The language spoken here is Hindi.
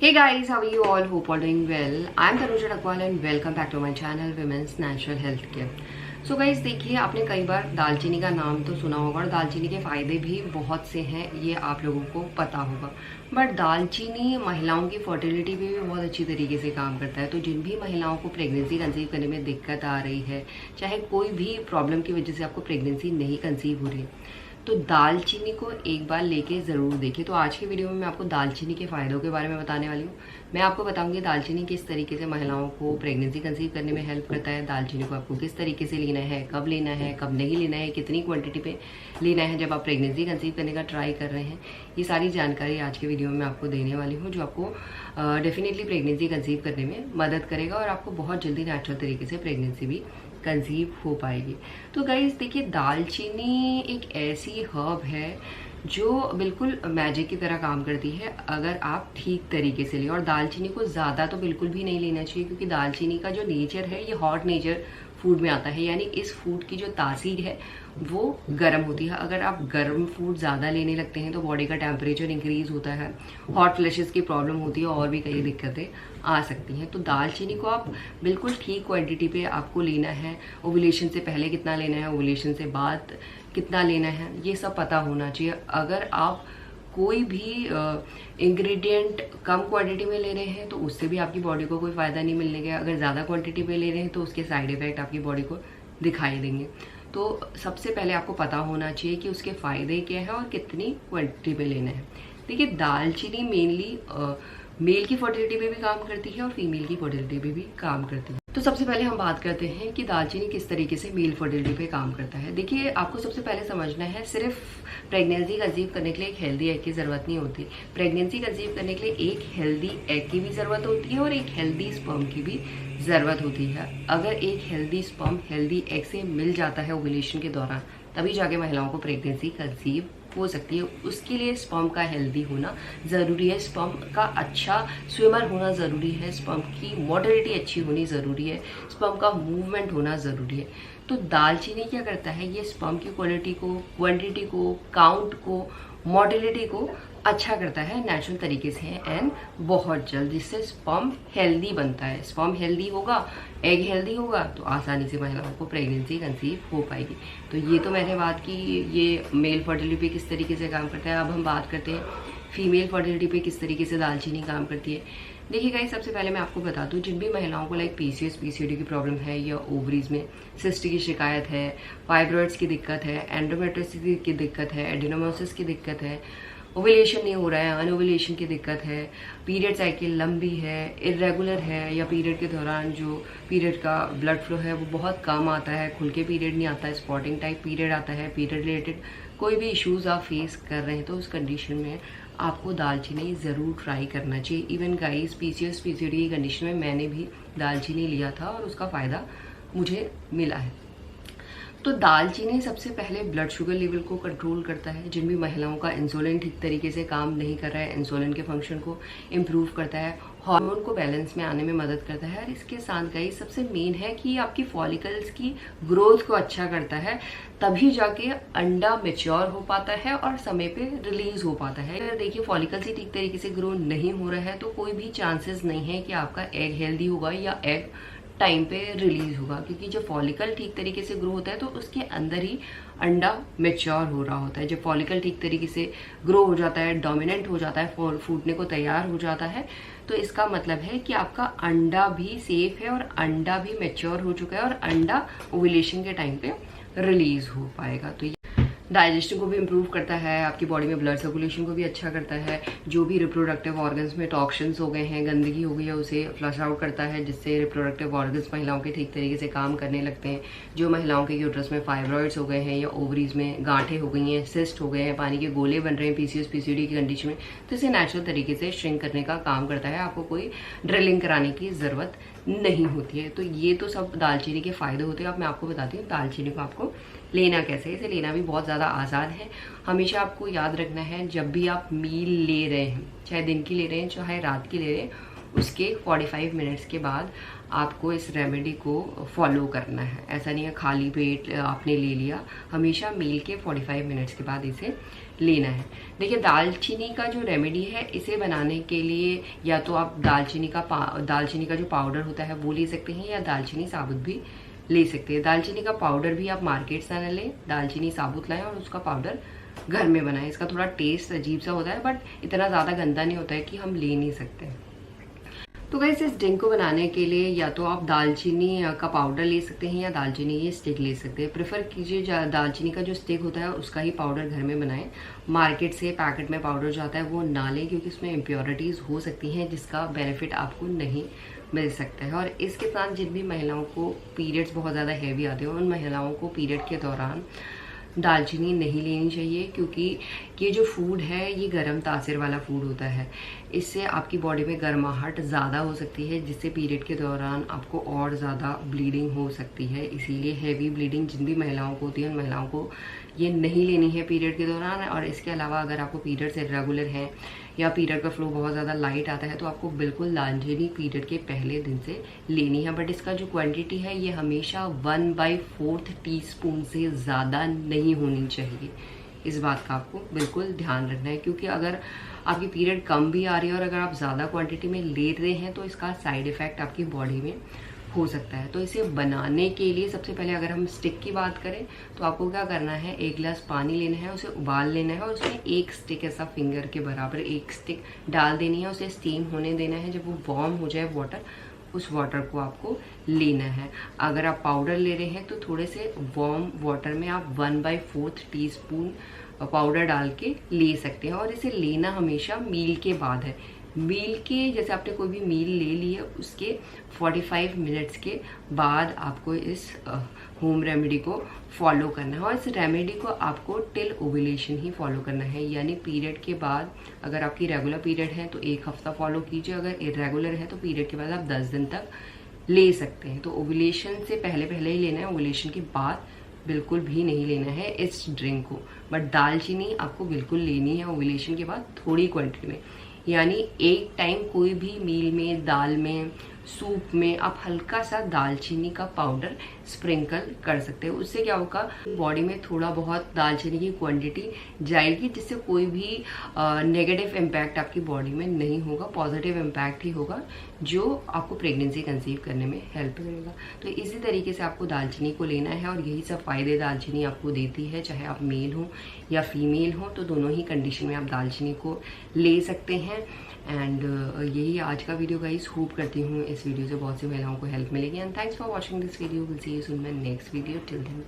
Hey guys, how are you all? Hope all doing well. I'm Tanuja Akwal and welcome back to my channel Women's Natural Health Care. So guys देखिए, आपने कई बार दालचीनी का नाम तो सुना होगा और दालचीनी के फ़ायदे भी बहुत से हैं, ये आप लोगों को पता होगा। बट दालचीनी महिलाओं की फर्टिलिटी पे भी बहुत अच्छी तरीके से काम करता है। तो जिन भी महिलाओं को प्रेगनेंसी कंसीव करने में दिक्कत आ रही है, चाहे कोई भी प्रॉब्लम की वजह से आपको प्रेगनेंसी नहीं कंसीव हो रही है, तो दालचीनी को एक बार लेके ज़रूर देखिए। तो आज की वीडियो में मैं आपको दालचीनी के फ़ायदों के बारे में बताने वाली हूँ। मैं आपको बताऊंगी दालचीनी किस तरीके से महिलाओं को प्रेगनेंसी कंसीव करने में हेल्प करता है, दालचीनी को आपको किस तरीके से लेना है, कब लेना है, कब नहीं लेना है, कितनी क्वांटिटी पे लेना है जब आप प्रेगनेंसी कंसीव करने का ट्राई कर रहे हैं। ये सारी जानकारी आज के वीडियो में मैं आपको देने वाली हूँ, जो आपको डेफिनेटली प्रेगनेंसी कंसीव करने में मदद करेगा और आपको बहुत जल्दी नेचुरल तरीके से प्रेगनेंसी भी कंसीव हो पाएगी। तो गाइस देखिए, दालचीनी एक ऐसी हर्ब है जो बिल्कुल मैजिक की तरह काम करती है अगर आप ठीक तरीके से लें। और दालचीनी को ज़्यादा तो बिल्कुल भी नहीं लेना चाहिए, क्योंकि दालचीनी का जो नेचर है ये हॉट नेचर फूड में आता है, यानी इस फूड की जो तासीर है वो गर्म होती है। अगर आप गर्म फूड ज़्यादा लेने लगते हैं तो बॉडी का टेम्परेचर इंक्रीज होता है, हॉट फ्लैशेस की प्रॉब्लम होती है और भी कई दिक्कतें आ सकती हैं। तो दालचीनी को आप बिल्कुल ठीक क्वांटिटी पे आपको लेना है। ओवुलेशन से पहले कितना लेना है, ओवुलेशन से बाद कितना लेना है, ये सब पता होना चाहिए। अगर आप कोई भी इंग्रेडिएंट कम क्वांटिटी में ले रहे हैं तो उससे भी आपकी बॉडी को कोई फ़ायदा नहीं मिलने का। अगर ज़्यादा क्वांटिटी में ले रहे हैं तो उसके साइड इफ़ेक्ट आपकी बॉडी को दिखाई देंगे। तो सबसे पहले आपको पता होना चाहिए कि उसके फ़ायदे क्या हैं और कितनी क्वांटिटी में लेना है। देखिए, दालचीनी मेनली मेल की फर्टिलिटी पे भी काम करती है और फीमेल की फर्टिलिटी पे भी काम करती है। तो सबसे पहले हम बात करते हैं कि दालचीनी किस तरीके से मेल फर्टिलिटी पे काम करता है। देखिए, आपको सबसे पहले समझना है, सिर्फ प्रेगनेंसी कंसीव करने के लिए एक हेल्दी एग की ज़रूरत नहीं होती। प्रेगनेंसी कंसीव करने के लिए एक हेल्दी एग की भी ज़रूरत होती है और एक हेल्दी स्पर्म की भी ज़रूरत होती है। अगर एक हेल्दी स्पर्म हेल्दी एग से मिल जाता है ओवुलेशन के दौरान, तभी जाके महिलाओं को प्रेगनेंसी कंसीव हो सकती है। उसके लिए स्पर्म का हेल्दी होना ज़रूरी है, स्पर्म का अच्छा स्विमर होना ज़रूरी है, स्पर्म की मोटिलिटी अच्छी होनी ज़रूरी है, स्पर्म का मूवमेंट होना ज़रूरी है। तो दालचीनी क्या करता है, ये स्पर्म की क्वालिटी को, क्वांटिटी को, काउंट को, मोटिलिटी को अच्छा करता है नेचुरल तरीके से एंड बहुत जल्द, जिससे स्पर्म हेल्दी बनता है। स्पर्म हेल्दी होगा, एग हेल्दी होगा, तो आसानी से महिलाओं को प्रेगनेंसी कंसीव हो पाएगी। तो ये तो मैंने बात की ये मेल फर्टिलिटी पे किस तरीके से काम करता है। अब हम बात करते हैं फीमेल फर्टिलिटी पे किस तरीके से दालचीनी काम करती है। देखिए गाइस, सबसे पहले मैं आपको बता दूं, जिन भी महिलाओं को लाइक पीसीओएस पीसीओडी की प्रॉब्लम है, या ओवरीज में सिस्ट की शिकायत है, फाइब्रॉइड्स की दिक्कत है, एंडोमेट्रियोसिस की दिक्कत है, एडिनोमाइसिस की दिक्कत है, ओवुलेशन नहीं हो रहा है, अनओवुलेशन की दिक्कत है, पीरियड साइकिल लंबी है, इरेगुलर है, या पीरियड के दौरान जो पीरियड का ब्लड फ्लो है वो बहुत कम आता है, खुल के पीरियड नहीं आता है, स्पॉटिंग टाइप पीरियड आता है, पीरियड रिलेटेड कोई भी इश्यूज़ आप फेस कर रहे हैं, तो उस कंडीशन में आपको दालचीनी ज़रूर ट्राई करना चाहिए। इवन गाइस, पीसीओएस पीसीओडी की कंडीशन में मैंने भी दालचीनी लिया था और उसका फ़ायदा मुझे मिला है। तो दालचीनी सबसे पहले ब्लड शुगर लेवल को कंट्रोल करता है। जिन भी महिलाओं का इंसुलिन ठीक तरीके से काम नहीं कर रहा है, इंसुलिन के फंक्शन को इम्प्रूव करता है, हार्मोन को बैलेंस में आने में मदद करता है। और इसके साथ गाइस सबसे मेन है कि आपकी फॉलिकल्स की ग्रोथ को अच्छा करता है, तभी जाके अंडा मेच्योर हो पाता है और समय पे रिलीज हो पाता है। अगर देखिए फॉलिकल्स ही ठीक तरीके से ग्रो नहीं हो रहा है तो कोई भी चांसेस नहीं है कि आपका एग हेल्दी होगा या एग टाइम पे रिलीज होगा, क्योंकि जब फॉलिकल ठीक तरीके से ग्रो होता है तो उसके अंदर ही अंडा मेच्योर हो रहा होता है। जब फॉलिकल ठीक तरीके से ग्रो हो जाता है, डोमिनेंट हो जाता है, फूटने को तैयार हो जाता है, तो इसका मतलब है कि आपका अंडा भी सेफ है और अंडा भी मेच्योर हो चुका है और अंडा ओवुलेशन के टाइम पे रिलीज हो पाएगा। तो डाइजेशन को भी इम्प्रूव करता है, आपकी बॉडी में ब्लड सर्कुलेशन को भी अच्छा करता है, जो भी रिप्रोडक्टिव ऑर्गन्स में टॉक्सिन्स हो गए हैं, गंदगी हो गई है, उसे फ्लश आउट करता है, जिससे रिप्रोडक्टिव ऑर्गन्स महिलाओं के ठीक तरीके से काम करने लगते हैं। जो महिलाओं के यूट्रस में फाइब्रॉइड्स हो गए हैं या ओवरीज में गांठें हो गई हैं, सिस्ट हो गए हैं, पानी के गोले बन रहे हैं पीसीओएस पीसीओडी की कंडीशन में, तो इसे नेचुरल तरीके से श्रिंक करने का काम करता है। आपको कोई ड्रिलिंग कराने की ज़रूरत नहीं होती है। तो ये तो सब दालचीनी के फ़ायदे होते हैं। अब मैं आपको बताती हूँ दालचीनी को आपको लेना कैसे है। इसे लेना भी बहुत ज़्यादा आसान है। हमेशा आपको याद रखना है, जब भी आप मील ले रहे हैं, चाहे दिन की ले रहे हैं चाहे रात की ले रहे हैं, उसके 45 मिनट्स के बाद आपको इस रेमेडी को फॉलो करना है। ऐसा नहीं है खाली पेट आपने ले लिया, हमेशा मील के 45 मिनट्स के बाद इसे लेना है। देखिए दालचीनी का जो रेमेडी है इसे बनाने के लिए या तो आप दालचीनी का जो पाउडर होता है वो ले सकते हैं, या दालचीनी साबुत भी ले सकते हैं। दालचीनी का पाउडर भी आप मार्केट से ना लें, दालचीनी साबुत लाएं और उसका पाउडर घर में बनाएं। इसका थोड़ा टेस्ट अजीब सा होता है बट इतना ज़्यादा गंदा नहीं होता है कि हम ले नहीं सकते। तो गाइस इस ड्रिंक को बनाने के लिए या तो आप दालचीनी का पाउडर ले सकते हैं या दालचीनी की स्टिक ले सकते हैं। प्रेफर कीजिए दालचीनी का जो स्टिक होता है उसका ही पाउडर घर में बनाएं। मार्केट से पैकेट में पाउडर जो आता है वो ना लें, क्योंकि इसमें इम्प्योरिटीज़ हो सकती हैं जिसका बेनिफिट आपको नहीं मिल सकता है। और इसके साथ जिन भी महिलाओं को पीरियड्स बहुत ज़्यादा हैवी आते हैं उन महिलाओं को पीरियड के दौरान दालचीनी नहीं लेनी चाहिए, क्योंकि ये जो फूड है ये गर्म तासीर वाला फूड होता है। इससे आपकी बॉडी में गर्माहट ज़्यादा हो सकती है, जिससे पीरियड के दौरान आपको और ज़्यादा ब्लीडिंग हो सकती है। इसीलिए हैवी ब्लीडिंग जिन भी महिलाओं को होती है उन महिलाओं को ये नहीं लेनी है पीरियड के दौरान। और इसके अलावा अगर आपको पीरियड्स इरेगुलर हैं या पीरियड का फ्लो बहुत ज़्यादा लाइट आता है तो आपको बिल्कुल दालचीनी पीरियड के पहले दिन से लेनी है। बट इसका जो क्वांटिटी है ये हमेशा 1/4 टीस्पून से ज़्यादा नहीं होनी चाहिए। इस बात का आपको बिल्कुल ध्यान रखना है, क्योंकि अगर आपकी पीरियड कम भी आ रही है और अगर आप ज़्यादा क्वांटिटी में ले रहे हैं तो इसका साइड इफ़ेक्ट आपकी बॉडी में हो सकता है। तो इसे बनाने के लिए सबसे पहले अगर हम स्टिक की बात करें तो आपको क्या करना है, 1 गिलास पानी लेना है, उसे उबाल लेना है और उसमें 1 स्टिक ऐसा फिंगर के बराबर 1 स्टिक डाल देनी है। उसे स्टीम होने देना है। जब वो वार्म हो जाए वाटर, उस वाटर को आपको लेना है। अगर आप पाउडर ले रहे हैं तो थोड़े से वार्म वाटर में आप 1/4 टीस्पून पाउडर डाल के ले सकते हैं। और इसे लेना हमेशा मील के बाद है। मील के जैसे आपने कोई भी मील ले ली है उसके 45 मिनट्स के बाद आपको इस होम रेमेडी को फॉलो करना है। और इस रेमेडी को आपको टिल ओव्यूलेशन ही फॉलो करना है, यानी पीरियड के बाद। अगर आपकी रेगुलर पीरियड है तो 1 हफ्ता फॉलो कीजिए, अगर इरेगुलर है तो पीरियड के बाद आप 10 दिन तक ले सकते हैं। तो ओव्यूलेशन से पहले पहले ही लेना है, ओव्यूलेशन के बाद बिल्कुल भी नहीं लेना है इस ड्रिंक को। बट दालचीनी आपको बिल्कुल लेनी है ओव्यूलेशन के बाद थोड़ी क्वांटिटी में, यानी एक टाइम कोई भी मील में, दाल में, सूप में आप हल्का सा दालचीनी का पाउडर स्प्रिंकल कर सकते हो। उससे क्या होगा, बॉडी में थोड़ा बहुत दालचीनी की क्वांटिटी जाएगी, जिससे कोई भी नेगेटिव इम्पैक्ट आपकी बॉडी में नहीं होगा, पॉजिटिव इम्पैक्ट ही होगा जो आपको प्रेगनेंसी कंसीव करने में हेल्प करेगा। तो इसी तरीके से आपको दालचीनी को लेना है और यही सब फायदे दालचीनी आपको देती है। चाहे आप मेल हो या फीमेल हो तो दोनों ही कंडीशन में आप दालचीनी को ले सकते हैं। एंड यही आज का वीडियो गाइस। होप करती हूँ इस वीडियो से बहुत सी महिलाओं को हेल्प मिलेगी। And thanks for watching this video. Will see you soon my next video. Till then.